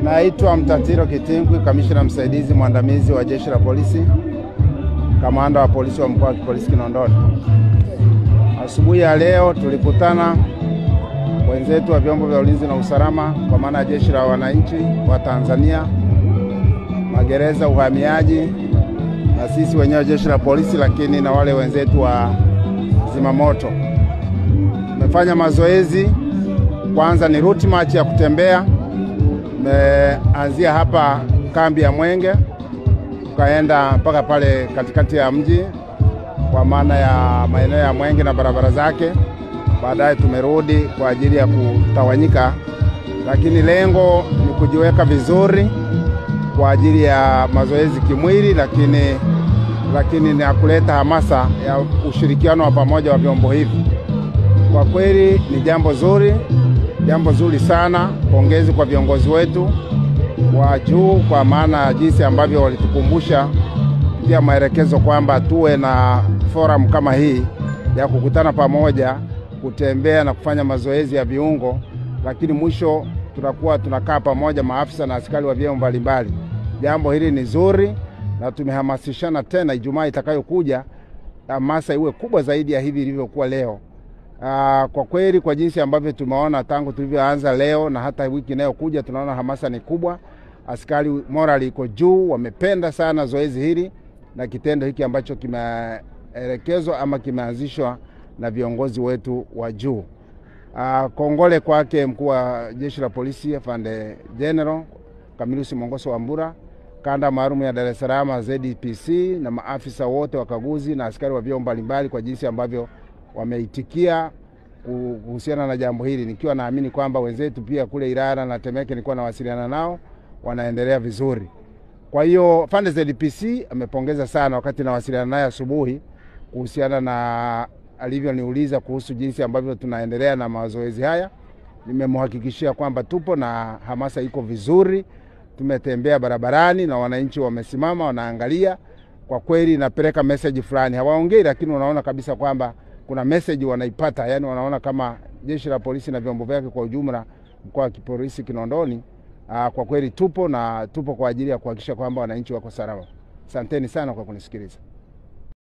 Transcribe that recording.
Naitwa Mtatiro Kitingwi, kamishna msaidizi mwandamizi wa Jeshi la Polisi, kamanda wa polisi wa mkoa wa Polisi Kinondoni. Asubuhi ya leo tulikutana wenzetu wa vyombo vya ulinzi na usalama, kwa maana ya Jeshi la Wananchi wa Tanzania, magereza, uhamiaji, na sisi wenyewe Jeshi la Polisi, lakini na wale wenzetu wa zimamoto. Tumefanya mazoezi. Kwanza ni route march ya kutembea. Tumeanzia hapa kambi ya Mwenge, tukaenda mpaka pale katikati ya mji, kwa maana ya maeneo ya Mwenge na barabara zake. Baadaye tumerudi kwa ajili ya kutawanyika, lakini lengo ni kujiweka vizuri kwa ajili ya mazoezi kimwili, lakini ni kuleta hamasa ya ushirikiano wa pamoja wa vyombo hivi. Kwa kweli ni jambo zuri sana. Pongezi kwa viongozi wetu wa juu, kwa maana jinsi ambavyo walitukumbusha pia maelekezo kwamba tuwe na forum kama hii ya kukutana pamoja, kutembea na kufanya mazoezi ya viungo, lakini mwisho tunakaa pamoja maafisa na askari wa vyombo mbalimbali. Jambo hili ni zuri na tumehamasishana tena Ijumaa itakayokuja hamasa iwe kubwa zaidi ya hivi ilivyokuwa leo. Kwa kweli kwa jinsi ambavyo tumeona tangu tulivyoanza leo na hata wiki inayokuja, tunaona hamasa ni kubwa. Askari morali iko juu, wamependa sana zoezi hili na kitendo hiki ambacho kimeelekezwa ama kimeanzishwa na viongozi wetu wa juu. Kongole kwake mkuu wa Jeshi la Polisi Afande General Camillus Mongoso Wambura, kanda maalum ya Dar es Salaam ZDPC, na maafisa wote wakaguzi na askari wa vyombo mbalimbali kwa jinsi ambavyo wameitikia kuhusiana na jambo hili. Nikiwa naamini kwamba wenzetu pia kule Ilala na Temeke nilikuwa nawasiliana nao, wanaendelea vizuri. Kwa hiyo Afande ZDPC amepongeza sana wakati nawasiliana naye asubuhi kuhusiana na alivyoniuliza kuhusu jinsi ambavyo tunaendelea na mazoezi haya. Nimemhakikishia kwamba tupo na hamasa iko vizuri. Tumetembea barabarani na wananchi wamesimama wanaangalia. Kwa kweli inapeleka message fulani. Hawaongei, lakini unaona kabisa kwamba kuna message wanaipata, yani wanaona kama Jeshi la Polisi na vyombo vyake kwa ujumla, mkoa wa Polisi Kinondoni, kwa kweli tupo kwa ajili ya kuhakikisha kwamba wananchi wako salama. Asanteni sana kwa kunisikiliza.